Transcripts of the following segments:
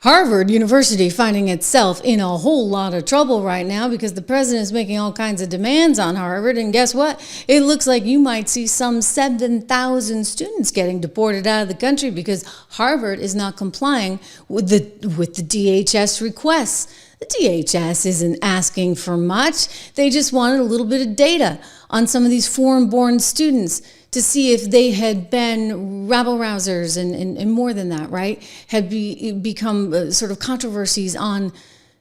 Harvard University finding itself in a whole lot of trouble right now because the president is making all kinds of demands on Harvard. And guess what? It looks like you might see some 7,000 students getting deported out of the country because Harvard is not complying with the DHS requests. The DHS isn't asking for much. They just wanted a little bit of data on some of these foreign-born students to see if they had been rabble-rousers and more than that, right? Had become sort of controversies on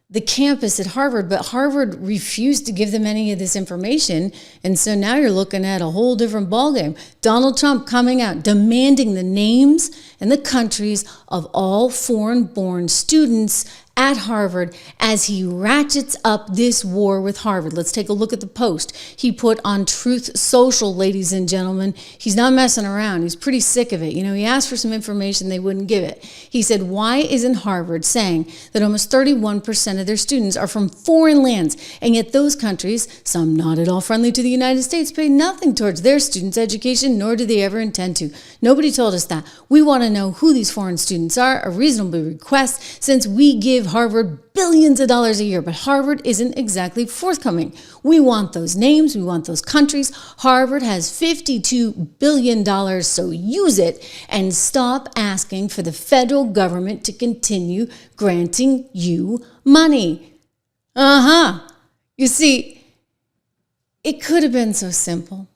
the campus at Harvard, but Harvard refused to give them any of this information. And so now you're looking at a whole different ballgame. Donald Trump coming out, demanding the names and the countries of all foreign-born students at Harvard as he ratchets up this war with Harvard. Let's take a look at the post he put on Truth Social, ladies and gentlemen. He's not messing around. He's pretty sick of it. You know, he asked for some information, they wouldn't give it. He said, why isn't Harvard saying that almost 31% of their students are from foreign lands, and yet those countries, some not at all friendly to the United States, pay nothing towards their students' education, nor do they ever intend to. Nobody told us that. We want to know who these foreign students are, a reasonable request, since we give Harvard billions of dollars a year, but Harvard isn't exactly forthcoming. We want those names, we want those countries. Harvard has $52 billion, so use it and stop asking for the federal government to continue granting you money. You see, it could have been so simple.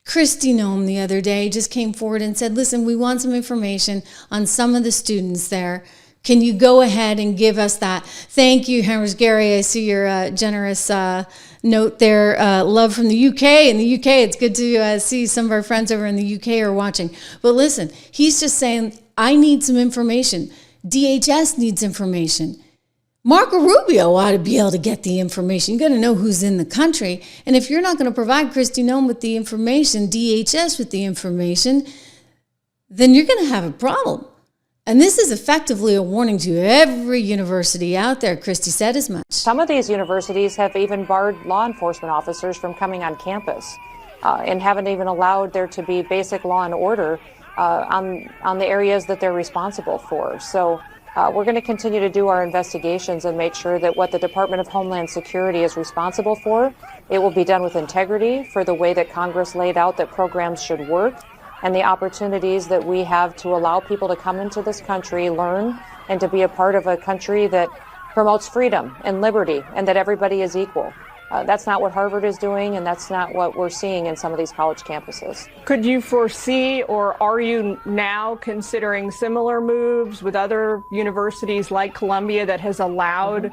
Kristi Noem the other day just came forward and said, listen, we want some information on some of the students there. Can you go ahead and give us that? Thank you, Henry Gary. I see your generous note there. Love from the UK. In the UK, it's good to see some of our friends over in the UK are watching. But listen, he's just saying, I need some information. DHS needs information. Marco Rubio ought to be able to get the information. You got to know who's in the country. And if you're not going to provide Kristi Noem with the information, DHS with the information, then you're going to have a problem. And this is effectively a warning to every university out there. Kristi said as much. Some of these universities have even barred law enforcement officers from coming on campus and haven't even allowed there to be basic law and order on the areas that they're responsible for. So we're going to continue to do our investigations and make sure that what the Department of Homeland Security is responsible for, it will be done with integrity for the way that Congress laid out that programs should work, and the opportunities that we have to allow people to come into this country, learn, and to be a part of a country that promotes freedom and liberty and that everybody is equal. That's not what Harvard is doing, and that's not what we're seeing in some of these college campuses. Could you foresee, or are you now considering similar moves with other universities like Columbia that has allowed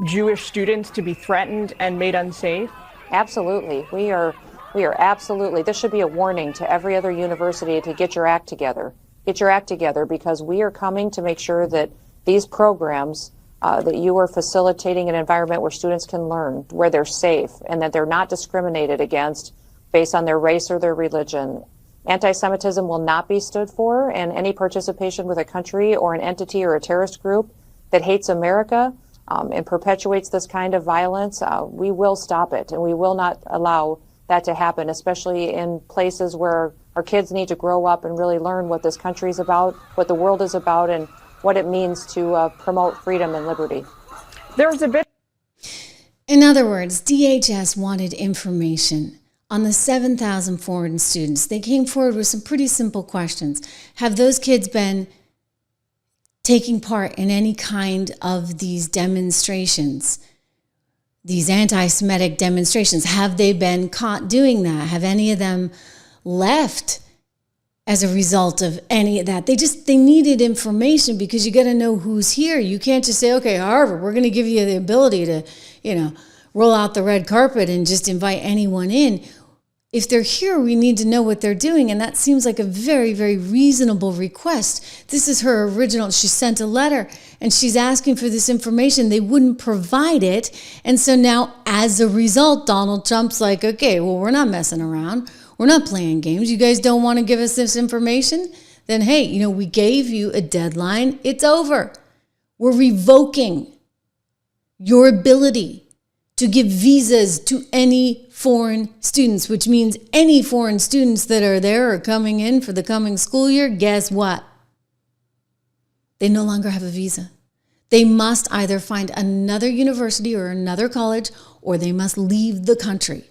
Jewish students to be threatened and made unsafe? Absolutely. We are absolutely, this should be a warning to every other university to get your act together. Get your act together, because we are coming to make sure that these programs, that you are facilitating an environment where students can learn, where they're safe, and that they're not discriminated against based on their race or their religion. Anti-Semitism will not be stood for, and any participation with a country or an entity or a terrorist group that hates America and perpetuates this kind of violence, we will stop it, and we will not allow that to happen, especially in places where our kids need to grow up and really learn what this country is about, what the world is about, and what it means to promote freedom and liberty. There's a bit. In other words, DHS wanted information on the 7,000 foreign students. They came forward with some pretty simple questions. Have those kids been taking part in any kind of these demonstrations? These anti-Semitic demonstrations, have they been caught doing that? Have any of them left as a result of any of that? They needed information, because you got to know who's here. You can't just say, okay, Harvard, we're going to give you the ability to, roll out the red carpet and just invite anyone in. If they're here, we need to know what they're doing. And that seems like a very, very reasonable request. This is her original. She sent a letter and she's asking for this information. They wouldn't provide it. And so now, as a result, Donald Trump's like, okay, well, we're not messing around. We're not playing games. You guys don't want to give us this information? Then, hey, we gave you a deadline. It's over. We're revoking your ability to give visas to any foreign students, which means any foreign students that are there or coming in for the coming school year, guess what? they no longer have a visa. They must either find another university or another college, or they must leave the country.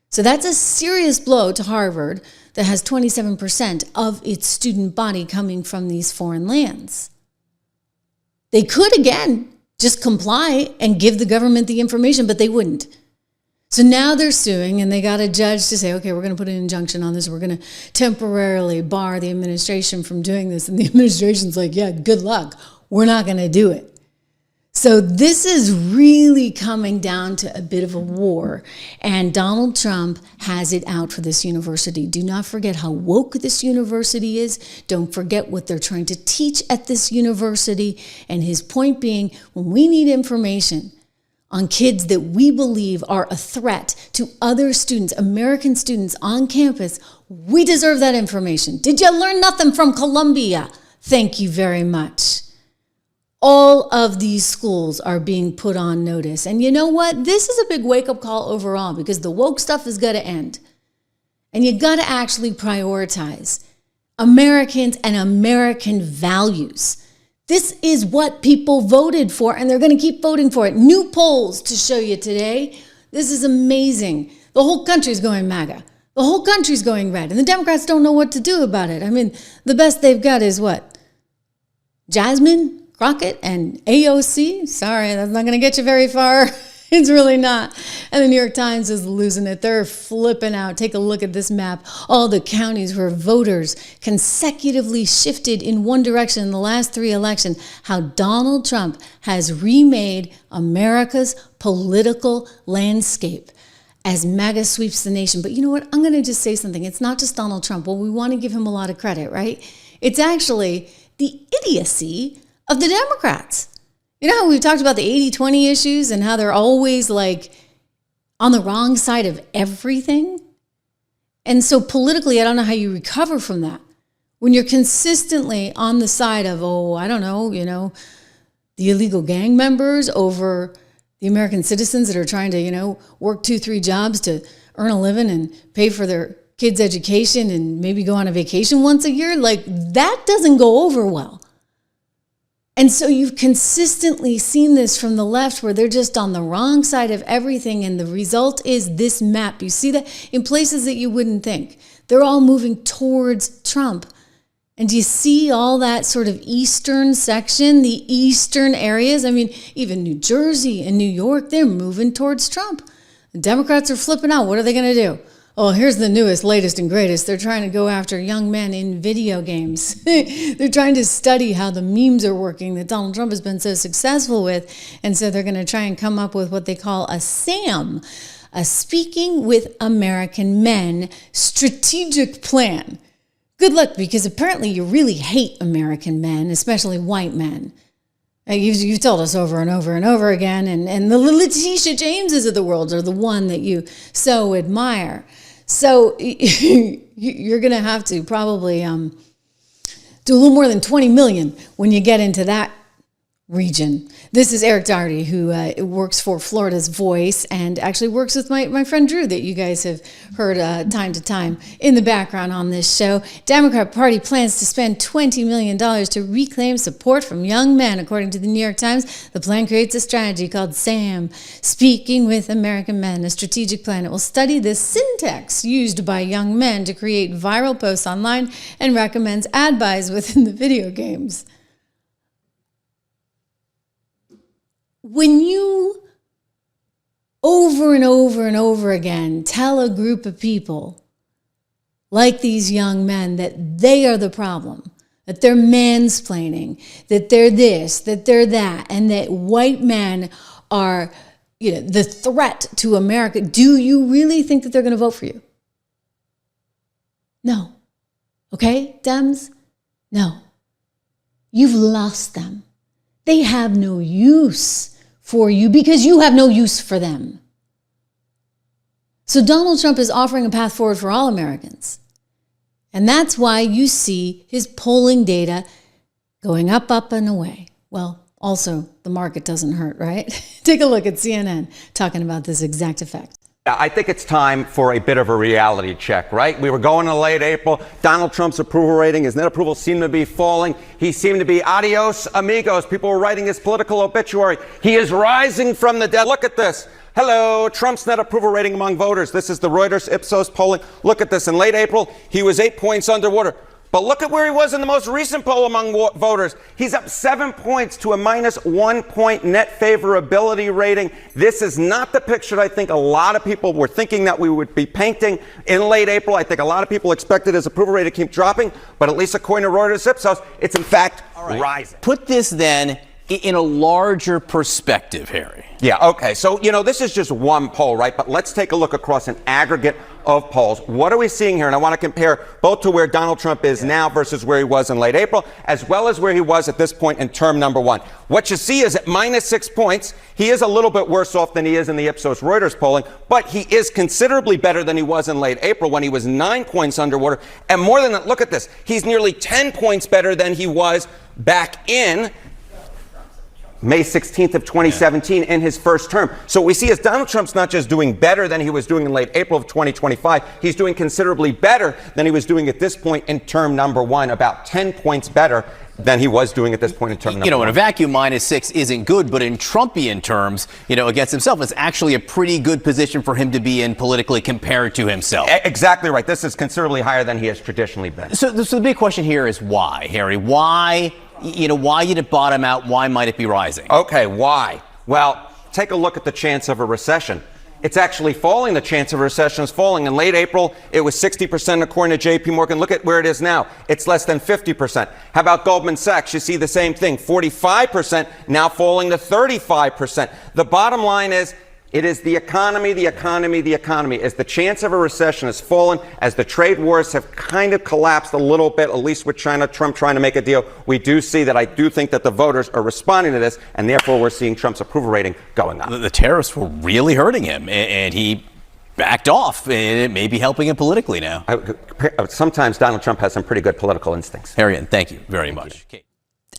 So that's a serious blow to Harvard that has 27% of its student body coming from these foreign lands. They could, again, just comply and give the government the information, but they wouldn't. So now they're suing, and they got a judge to say, okay, we're going to put an injunction on this. We're going to temporarily bar the administration from doing this. And the administration's like, yeah, good luck. We're not going to do it. So this is really coming down to a bit of a war, and Donald Trump has it out for this university. Do not forget how woke this university is. Don't forget what they're trying to teach at this university. And his point being, when we need information on kids that we believe are a threat to other students, American students on campus, we deserve that information. Did you learn nothing from Columbia? Thank you very much. All of these schools are being put on notice. And you know what? This is a big wake-up call overall, because the woke stuff is going to end. And you got to actually prioritize Americans and American values. This is what people voted for, and they're going to keep voting for it. New polls to show you today. This is amazing. The whole country's going MAGA. The whole country's going red. And the Democrats don't know what to do about it. I mean, the best they've got is what? Jasmine Crockett and AOC? Sorry, that's not going to get you very far. It's really not. And the New York Times is losing it. They're flipping out. Take a look at this map. All the counties where voters consecutively shifted in one direction in the last 3 elections. How Donald Trump has remade America's political landscape as MAGA sweeps the nation. But you know what? I'm going to just say something. It's not just Donald Trump. Well, we want to give him a lot of credit, right? It's actually the idiocy of the Democrats. You know how we've talked about the 80-20 issues and how they're always like on the wrong side of everything? And so politically, I don't know how you recover from that. When you're consistently on the side of, the illegal gang members over the American citizens that are trying to, work 2-3 jobs to earn a living and pay for their kids' education and maybe go on a vacation once a year, like that doesn't go over well. And so you've consistently seen this from the left, where they're just on the wrong side of everything. And the result is this map. You see that in places that you wouldn't think. They're all moving towards Trump. And do you see all that sort of eastern section, the eastern areas? I mean, even New Jersey and New York, they're moving towards Trump. The Democrats are flipping out. What are they going to do? Oh, here's the newest, latest, and greatest. They're trying to go after young men in video games. They're trying to study how the memes are working that Donald Trump has been so successful with. And so they're going to try and come up with what they call a SAM, a Speaking with American Men strategic plan. Good luck, because apparently you really hate American men, especially white men. You've told us over and over and over again, and the Letitia Jameses of the world are the one that you so admire. So you're going to have to probably do a little more than 20 million when you get into that region. This is Eric Doherty, who works for Florida's Voice and actually works with my friend Drew that you guys have heard time to time in the background on this show. Democrat Party plans to spend $20 million to reclaim support from young men, according to the New York Times. The plan creates a strategy called SAM, Speaking with American Men, a strategic plan. It will study the syntax used by young men to create viral posts online and recommends ad buys within the video games. When you over and over and over again tell a group of people like these young men that they are the problem, that they're mansplaining, that they're this, that they're that, and that white men are, the threat to America, do you really think that they're going to vote for you? No. Okay, Dems? No. You've lost them. They have no use for you because you have no use for them. So Donald Trump is offering a path forward for all Americans. And that's why you see his polling data going up, up, and away. Well, also, the market doesn't hurt, right? Take a look at CNN talking about this exact effect. I think it's time for a bit of a reality check, right? We were going to late April. Donald Trump's approval rating, his net approval seemed to be falling. He seemed to be adios amigos. People were writing his political obituary. He is rising from the dead. Look at this. Hello, Trump's net approval rating among voters. This is the Reuters Ipsos polling. Look at this. In late April, he was 8 points underwater. But look at where he was in the most recent poll among voters. He's up 7 points to a -1 point net favorability rating. This is not the picture I think a lot of people were thinking that we would be painting in late April. I think a lot of people expected his approval rate to keep dropping, but at least according to Reuters Ipsos, it's in fact rising. Put this then in a larger perspective, Harry. Yeah, okay. So, this is just one poll, right? But let's take a look across an aggregate of polls. What are we seeing here? And I want to compare both to where Donald Trump is now versus where he was in late April, as well as where he was at this point in term number one. What you see is at -6 points, he is a little bit worse off than he is in the Ipsos Reuters polling, but he is considerably better than he was in late April when he was 9 points underwater. And more than that, look at this. He's nearly 10 points better than he was back in May 16th of 2017 in his first term. So what we see is Donald Trump's not just doing better than he was doing in late April of 2025. He's doing considerably better than he was doing at this point in term number one, about 10 points better than he was doing at this point in term number one. In a vacuum, -6 isn't good, but in Trumpian terms, against himself, it's actually a pretty good position for him to be in politically compared to himself. Exactly right. This is considerably higher than he has traditionally been. So the big question here is why, Harry? Why did it bottom out? Why might it be rising? Okay, why? Well, take a look at the chance of a recession. It's actually falling. The chance of a recession is falling. In late April, it was 60% according to J.P. Morgan. Look at where it is now. It's less than 50%. How about Goldman Sachs? You see the same thing. 45%, now falling to 35%. The bottom line is, it is the economy, the economy, the economy. As the chance of a recession has fallen, as the trade wars have kind of collapsed a little bit, at least with China, Trump trying to make a deal, we do see that I do think that the voters are responding to this, and therefore we're seeing Trump's approval rating going up. The tariffs were really hurting him, and he backed off, and it may be helping him politically now. Sometimes Donald Trump has some pretty good political instincts. Harriet, thank you very much.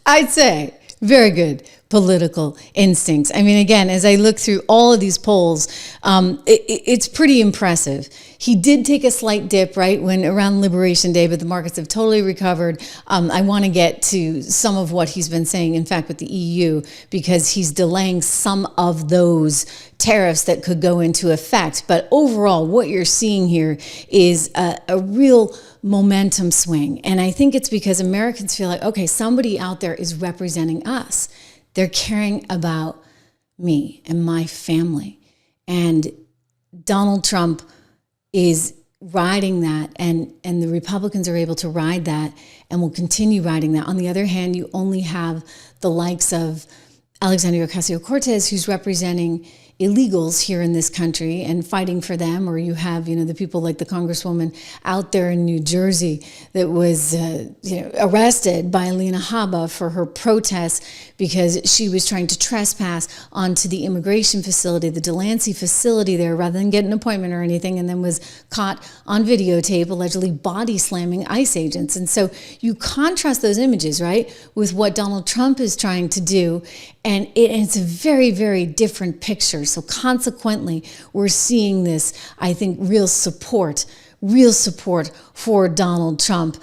I'd say very good political instincts. I mean, again, as I look through all of these polls, it's pretty impressive. He did take a slight dip, right, when around Liberation Day, but the markets have totally recovered. I want to get to some of what he's been saying, in fact, with the EU, because he's delaying some of those tariffs that could go into effect. But overall, what you're seeing here is a real momentum swing. And I think it's because Americans feel like, okay, somebody out there is representing us. They're caring about me and my family. And Donald Trump is riding that, and the Republicans are able to ride that and will continue riding that. On the other hand, you only have the likes of Alexandria Ocasio-Cortez, who's representing illegals here in this country and fighting for them, or you have, the people like the Congresswoman out there in New Jersey that was, arrested by Alina Habba for her protests because she was trying to trespass onto the immigration facility, the Delancey facility there, rather than get an appointment or anything, and then was caught on videotape allegedly body slamming ICE agents. And so you contrast those images, right, with what Donald Trump is trying to do, and it's a very, very different picture. So consequently, we're seeing this, I think, real support for Donald Trump.